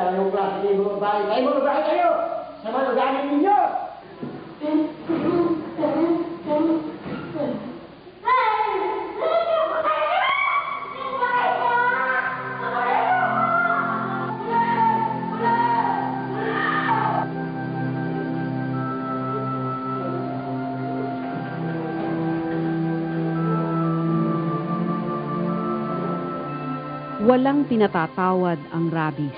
Anong klase kayo mga babae? Ay, mga babae kayo! Sama luganin ninyo! Walang pinatatawad ang rabies.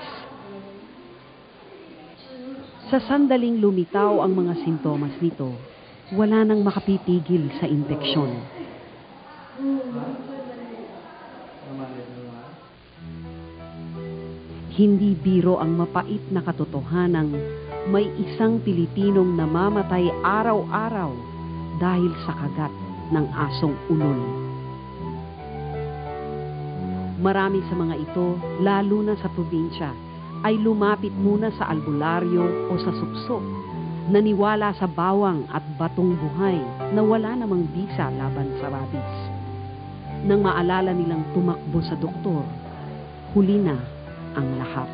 Sa sandaling lumitaw ang mga sintomas nito, wala nang makapitigil sa impeksyon. Hindi biro ang mapait na katotohanang may isang Pilipinong namamatay araw-araw dahil sa kagat ng asong ulol. Marami sa mga ito, lalo na sa probinsya, ay lumapit muna sa albularyo o sa suksok, naniwala sa bawang at batong buhay na wala namang bisa laban sa rabies. Nang maalala nilang tumakbo sa doktor, huli na ang lahat.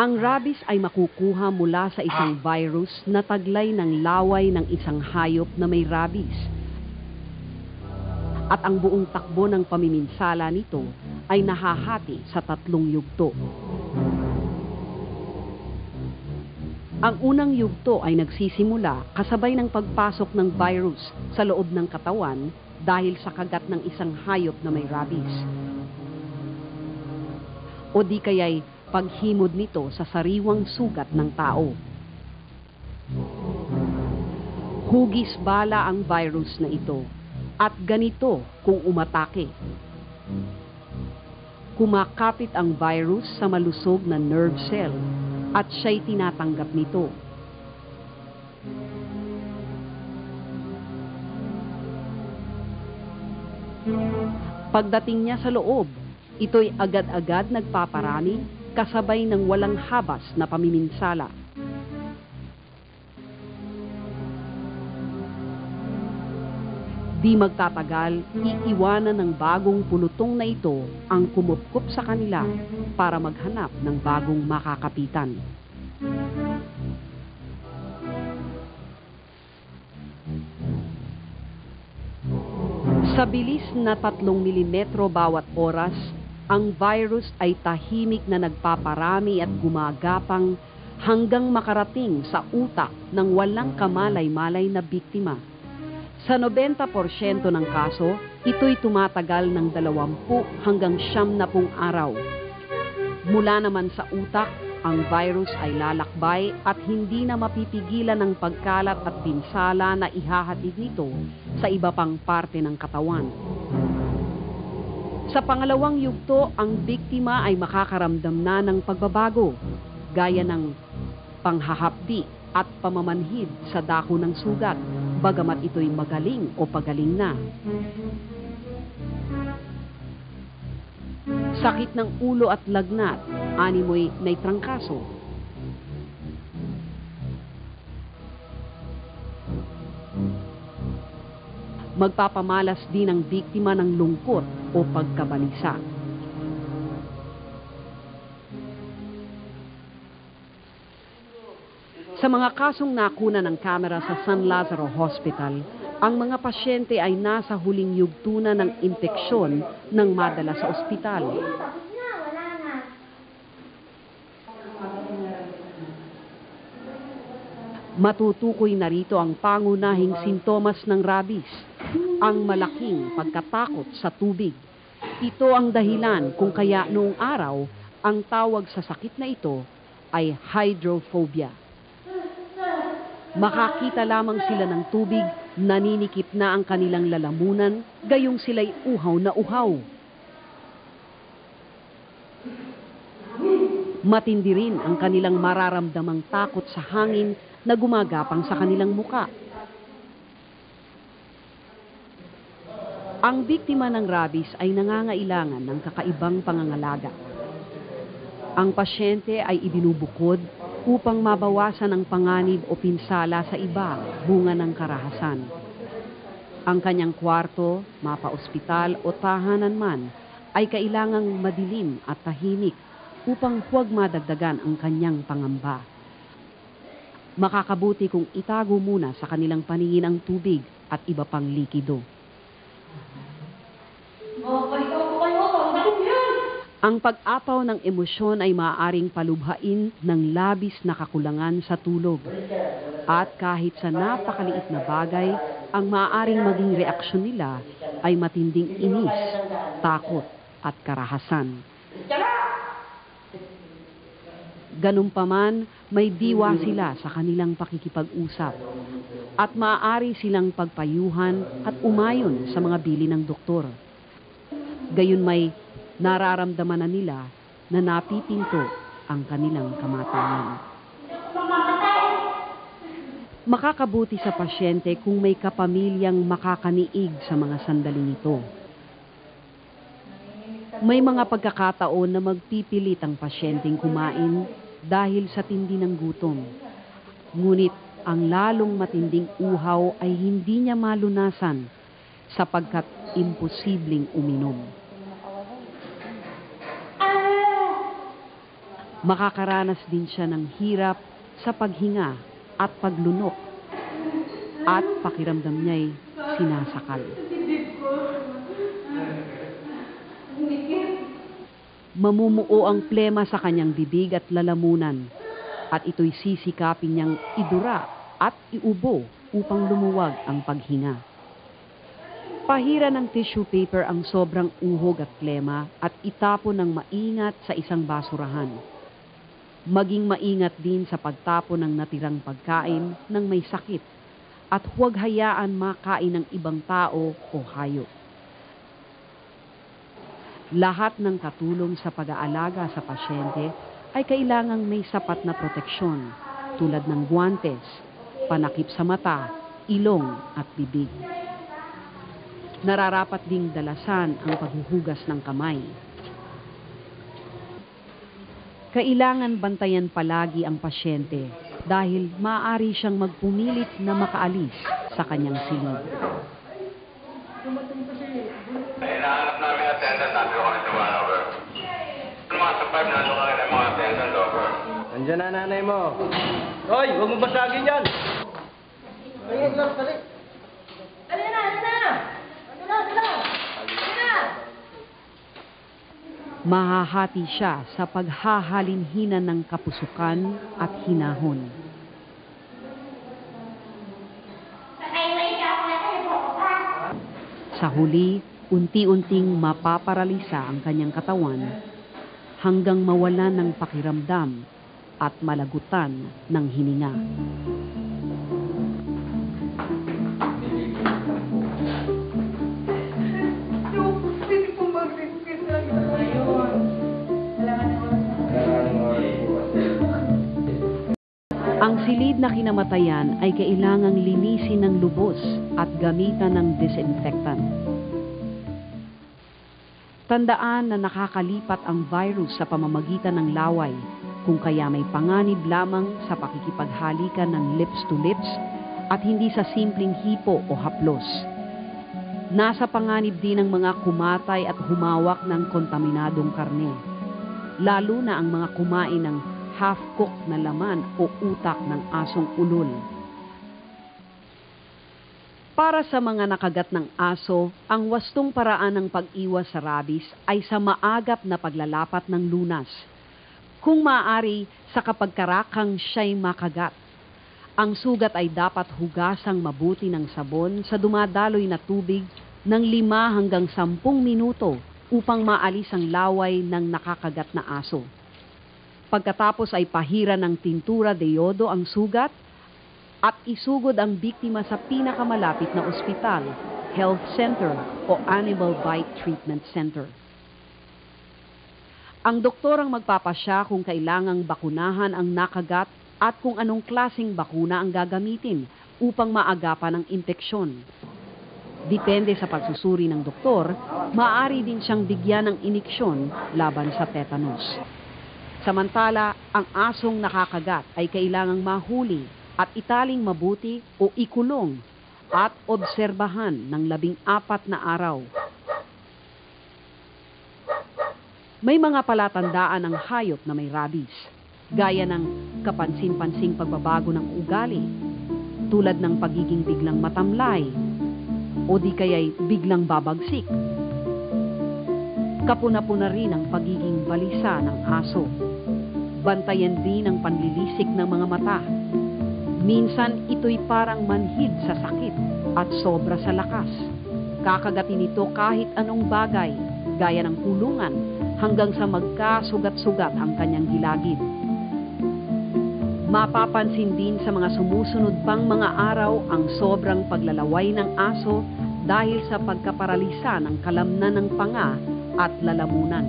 Ang rabies ay makukuha mula sa isang virus na taglay ng laway ng isang hayop na may rabies. At ang buong takbo ng pamiminsala nito ay nahahati sa 3 yugto. Ang unang yugto ay nagsisimula kasabay ng pagpasok ng virus sa loob ng katawan dahil sa kagat ng isang hayop na may rabies. O di kaya'y paghimod nito sa sariwang sugat ng tao. Hugis bala ang virus na ito. At ganito kung umatake. Kumakapit ang virus sa malusog na nerve cell at siya'y tinatanggap nito. Pagdating niya sa loob, ito'y agad-agad nagpaparami kasabay ng walang habas na pamiminsala. Di magtatagal, iiwanan ng bagong pulutong na ito ang kumupkup sa kanila para maghanap ng bagong makakapitan. Sa bilis na 3 milimetro bawat oras, ang virus ay tahimik na nagpaparami at gumagapang hanggang makarating sa utak ng walang kamalay-malay na biktima. Sa 90% ng kaso, ito'y tumatagal ng 20 hanggang 90 araw. Mula naman sa utak, ang virus ay lalakbay at hindi na mapipigilan ng pagkalat at pinsala na ihahatid nito sa iba pang parte ng katawan. Sa pangalawang yugto, ang biktima ay makakaramdam na ng pagbabago, gaya ng panghahapdi at pamamanhid sa dako ng sugat, bagamat ito'y magaling o pagaling na. Sakit ng ulo at lagnat, animoy may trangkaso. Magpapamalas din ang biktima ng lungkot o pagkabalisa. Sa mga kasong nakuna ng kamera sa San Lazaro Hospital, ang mga pasyente ay nasa huling yugto na ng impeksyon nang madala sa ospital. Matutukoy na rito ang pangunahing sintomas ng rabies, ang malaking pagkatakot sa tubig. Ito ang dahilan kung kaya noong araw, ang tawag sa sakit na ito ay hydrophobia. Makakita lamang sila ng tubig, naninikip na ang kanilang lalamunan, gayong sila'y uhaw na uhaw. Matindi rin ang kanilang mararamdamang takot sa hangin na gumagapang sa kanilang muka. Ang biktima ng rabies ay nangangailangan ng kakaibang pangangalaga. Ang pasyente ay ibinubukod upang mabawasan ang panganib o pinsala sa iba, bunga ng karahasan. Ang kanyang kwarto, mapa-ospital o tahanan man, ay kailangang madilim at tahimik upang huwag madagdagan ang kanyang pangamba. Makakabuti kung itago muna sa kanilang paningin ang tubig at iba pang likido. Ang pag-apaw ng emosyon ay maaaring palubhain ng labis na kakulangan sa tulog. At kahit sa napakaliit na bagay, ang maaaring maging reaksyon nila ay matinding inis, takot at karahasan. Ganunpaman, may diwa sila sa kanilang pakikipag-usap at maaari silang pagpayuhan at umayon sa mga bili ng doktor. Gayon may nararamdaman na nila na napipinto ang kanilang kamatayan. Makakabuti sa pasyente kung may kapamilyang makakaniig sa mga sandaling ito. May mga pagkakataon na magpipilit ang pasyenteng kumain dahil sa tindi ng gutom. Ngunit ang lalong matinding uhaw ay hindi niya malunasan sapagkat imposibleng uminom. Makakaranas din siya ng hirap sa paghinga at paglunok at pakiramdam niya'y sinasakal. Mamumuo ang plema sa kanyang bibig at lalamunan at ito'y sisikapin niyang idura at iubo upang lumuwag ang paghinga. Pahira ng tissue paper ang sobrang uhog at plema at itapon ng maingat sa isang basurahan. Maging maingat din sa pagtapon ng natirang pagkain ng may sakit at huwag hayaan makain ng ibang tao o hayop. Lahat ng katulong sa pag-aalaga sa pasyente ay kailangang may sapat na proteksyon tulad ng guwantes, panakip sa mata, ilong at bibig. Nararapat ding dalasan ang paghuhugas ng kamay. Kailangan bantayan palagi ang pasyente dahil maaari siyang magpumilit na makaalis sa kanyang silid. Hinahanap namin attendant natin kung ito one over. Mga survive na kami ng mga attendant over. Nandiyan na nanay mo. Hoy, huwag mo basagin yan. Ayun lang, dali. Dali na! Mahahati siya sa paghahalinhinan ng kapusukan at hinahon. Sa huli, unti-unting mapaparalisa ang kanyang katawan hanggang mawalan ng pakiramdam at malagutan ng hininga. Ang silid na kinamatayan ay kailangang linisin ng lubos at gamitan ng disinfectant. Tandaan na nakakalipat ang virus sa pamamagitan ng laway, kung kaya may panganib lamang sa pakikipaghalikan ng lips to lips at hindi sa simpleng hipo o haplos. Nasa panganib din ang mga kumatay at humawak ng kontaminadong karne, lalo na ang mga kumain ng half-cooked na laman o utak ng asong ulol. Para sa mga nakagat ng aso, ang wastong paraan ng pag-iwas sa rabies ay sa maagap na paglalapat ng lunas. Kung maaari, sa kapagkarakang siya'y makagat. Ang sugat ay dapat hugasang mabuti ng sabon sa dumadaloy na tubig ng 5 hanggang 10 minuto upang maalis ang laway ng nakakagat na aso. Pagkatapos ay pahira ng tintura de yodo ang sugat at isugod ang biktima sa pinakamalapit na ospital, health center o animal bite treatment center. Ang doktor ang magpapasya kung kailangang bakunahan ang nakagat at kung anong klaseng bakuna ang gagamitin upang maagapan ang impeksyon. Depende sa pagsusuri ng doktor, maaari din siyang bigyan ng iniksyon laban sa tetanus. Samantala, ang asong nakakagat ay kailangang mahuli at italing mabuti o ikulong at obserbahan ng 14 na araw. May mga palatandaan ng hayop na may rabies, gaya ng kapansin-pansing pagbabago ng ugali, tulad ng pagiging biglang matamlay, o di kaya'y biglang babagsik. Kapuna-puna rin ang pagiging balisa ng aso. Bantayan din ang panlilisik ng mga mata. Minsan ito'y parang manhid sa sakit at sobra sa lakas. Kakagatin ito kahit anong bagay, gaya ng kulungan, hanggang sa magkasugat-sugat ang kanyang gilagid. Mapapansin din sa mga sumusunod pang mga araw ang sobrang paglalaway ng aso dahil sa pagkaparalisa ng kalamnan ng panga at lalamunan.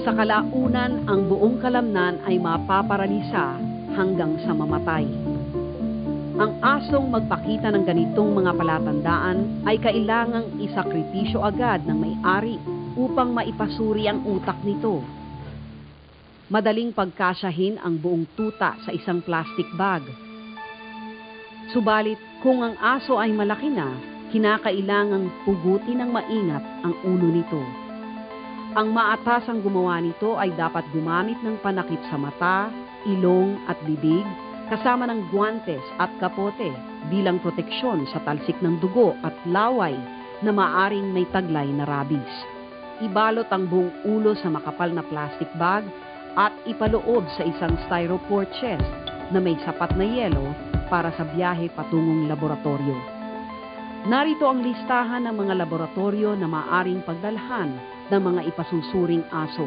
Sa kalaunan, ang buong kalamnan ay mapaparalisa hanggang sa mamatay. Ang asong magpakita ng ganitong mga palatandaan ay kailangang isakripisyo agad ng may-ari upang maipasuri ang utak nito. Madaling pagkasyahin ang buong tuta sa isang plastic bag. Subalit, kung ang aso ay malaki na, kinakailangang pugutin ng maingat ang ulo nito. Ang maatasang gumawa nito ay dapat gumamit ng panakip sa mata, ilong at bibig, kasama ng guwantes at kapote bilang proteksyon sa talsik ng dugo at laway na maaring may taglay na rabies. Ibalot ang buong ulo sa makapal na plastic bag at ipaloob sa isang styrofoam chest na may sapat na yelo para sa biyahe patungong laboratorio. Narito ang listahan ng mga laboratorio na maaring pagdalhan ng mga ipasusuring aso.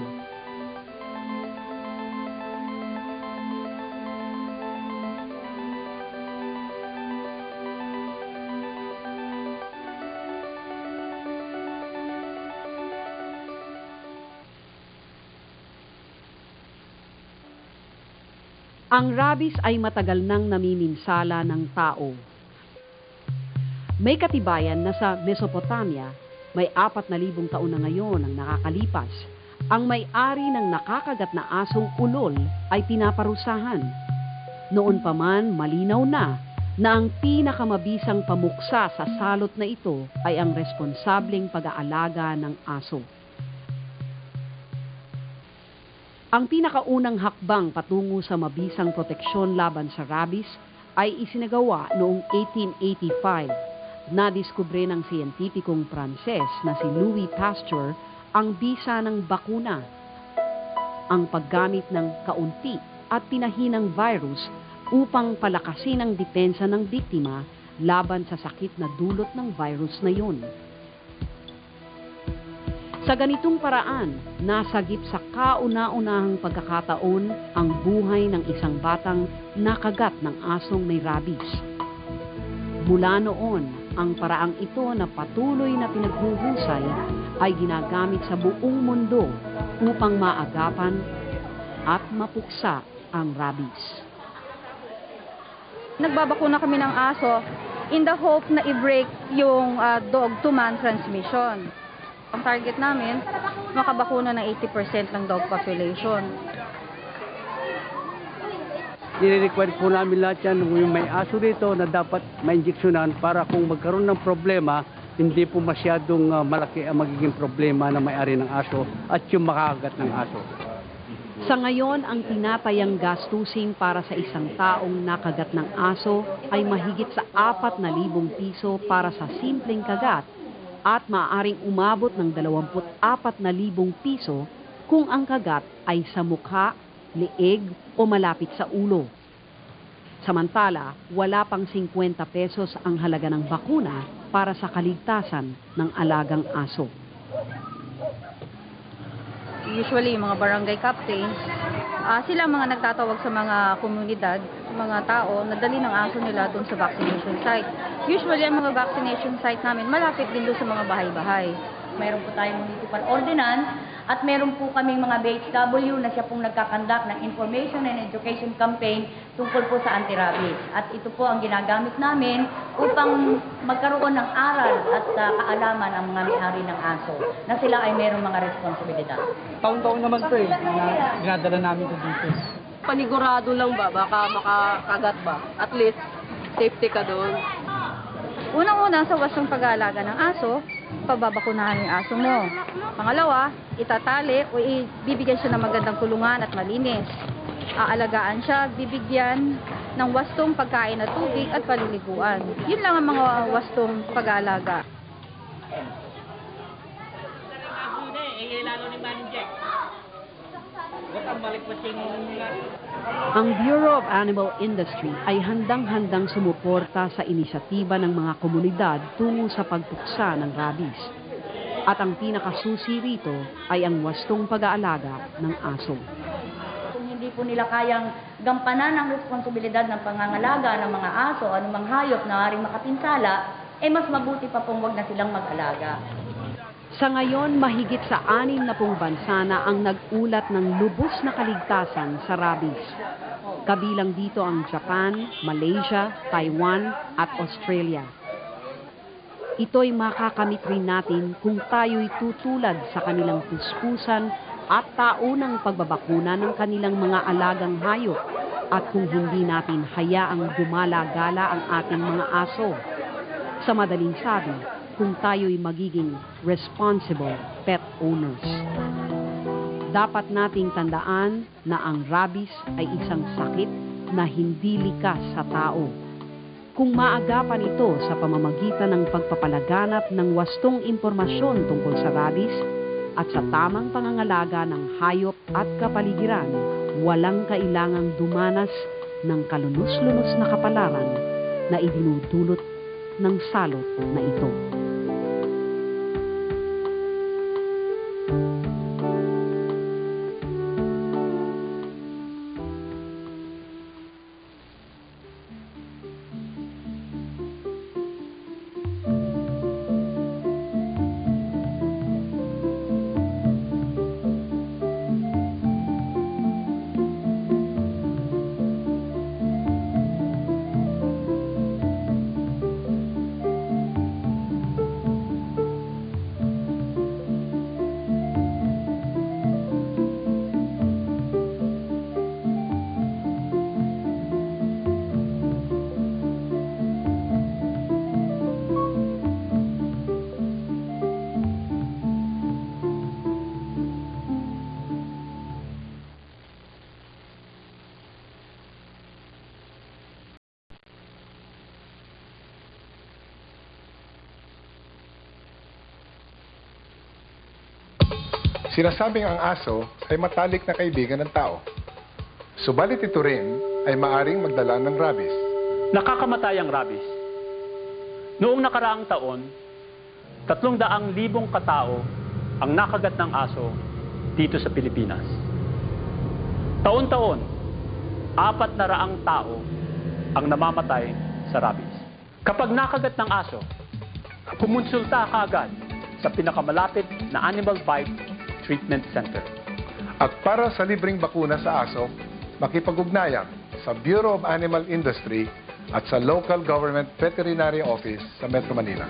Ang rabies ay matagal nang namiminsala ng tao. May katibayan na sa Mesopotamia, may 4,000 taon na ngayon ang nakakalipas. Ang may-ari ng nakakagat na asong ulol ay pinaparusahan. Noon pa man, malinaw na ang pinakamabisang pamuksa sa salot na ito ay ang responsableng pag-aalaga ng aso. Ang pinakaunang hakbang patungo sa mabisang proteksyon laban sa rabies ay isinagawa noong 1885. Nadiskubre ng siyentipikong Pranses na si Louis Pasteur ang bisa ng bakuna. Ang paggamit ng kaunti at pinahinang virus upang palakasin ang depensa ng biktima laban sa sakit na dulot ng virus na yun. Sa ganitong paraan, nasagip sa kauna-unahang pagkakataon ang buhay ng isang batang nakagat ng asong may rabies. Mula noon, ang paraang ito na patuloy na pinaghuhusay ay ginagamit sa buong mundo upang maagapan at mapuksa ang rabies. Nagbabakuna kami ng aso in the hope na i-break yung dog-to-man transmission. Ang target namin, makabakuna ng 80% ng dog population. Nire-require po namin lahat yan, yung may aso dito na dapat ma-injeksyonan para kung magkaroon ng problema, hindi po masyadong malaki ang magiging problema ng may-ari ng aso at yung makakagat ng aso. Sa ngayon, ang tinatayang gastusin para sa isang taong nakagat ng aso ay mahigit sa 4,000 piso para sa simpleng kagat at maaaring umabot ng 24,000 piso kung ang kagat ay sa mukha, leeg o malapit sa ulo. Samantala, wala pang 50 pesos ang halaga ng bakuna para sa kaligtasan ng alagang aso. Usually, yung mga barangay captains, sila mga nagtatawag sa mga komunidad, mga tao, na dali ng aso nila doon sa vaccination site. Usually, ang mga vaccination site namin, malapit din doon sa mga bahay-bahay. Mayroon po tayong municipal ordinance at meron po kaming mga BHW na siya pong nagkakandak ng information and education campaign tungkol po sa anti-rabies. At ito po ang ginagamit namin upang magkaroon ng aral at kaalaman ang mga may-ari ng aso na sila ay mayroong mga responsibilidad. Taon-taon naman po ginadala namin ito dito. Panigurado lang ba? Baka makakagat ba? At least, safety ka doon. Unang-una sa wasong pag-aalaga ng aso, pababakunahan yung aso mo. Pangalawa, itatali o ibibigyan siya ng magandang kulungan at malinis. Aalagaan siya, bibigyan ng wastong pagkain at tubig at paliliguan. Yun lang ang mga wastong pag-aalaga. Ang Bureau of Animal Industry ay handang-handang sumuporta sa inisyatiba ng mga komunidad tungo sa pagtuksa ng rabies. At ang pinakasusi rito ay ang wastong pag-aalaga ng aso. Kung hindi po nila kayang gampanan ang responsibilidad ng pangangalaga ng mga aso o anumang hayop na maaaring makapinsala, mas mabuti pa pong wag na silang mag-alaga. Sa ngayon, mahigit sa 60 bansa na ang nag-ulat ng lubos na kaligtasan sa rabies. Kabilang dito ang Japan, Malaysia, Taiwan at Australia. Ito'y makakamit rin natin kung tayo'y tutulad sa kanilang puspusan at taunang pagbabakuna ng kanilang mga alagang hayop at kung hindi natin hayaang gumala-gala ang ating mga aso. Sa madaling sabi, kung tayo'y magiging responsible pet owners. Dapat nating tandaan na ang rabies ay isang sakit na hindi likas sa tao. Kung maagapan ito sa pamamagitan ng pagpapalaganap ng wastong impormasyon tungkol sa rabies at sa tamang pangangalaga ng hayop at kapaligiran, walang kailangang dumanas ng kalunos-lunos na kapalaran na idinudulot ng salot na ito. Sinasabing ang aso ay matalik na kaibigan ng tao. Subalit ito rin ay maaring magdala ng rabies. Nakakamatay ang rabies. Noong nakaraang taon, 300,000 katao ang nakagat ng aso dito sa Pilipinas. Taon-taon, 400 tao ang namamatay sa rabies. Kapag nakagat ng aso, kumonsulta ka agad sa pinakamalapit na Animal Bite Treatment Center. At para sa libreng bakuna sa aso, makipag-ugnayan sa Bureau of Animal Industry at sa Local Government Veterinary Office sa Metro Manila.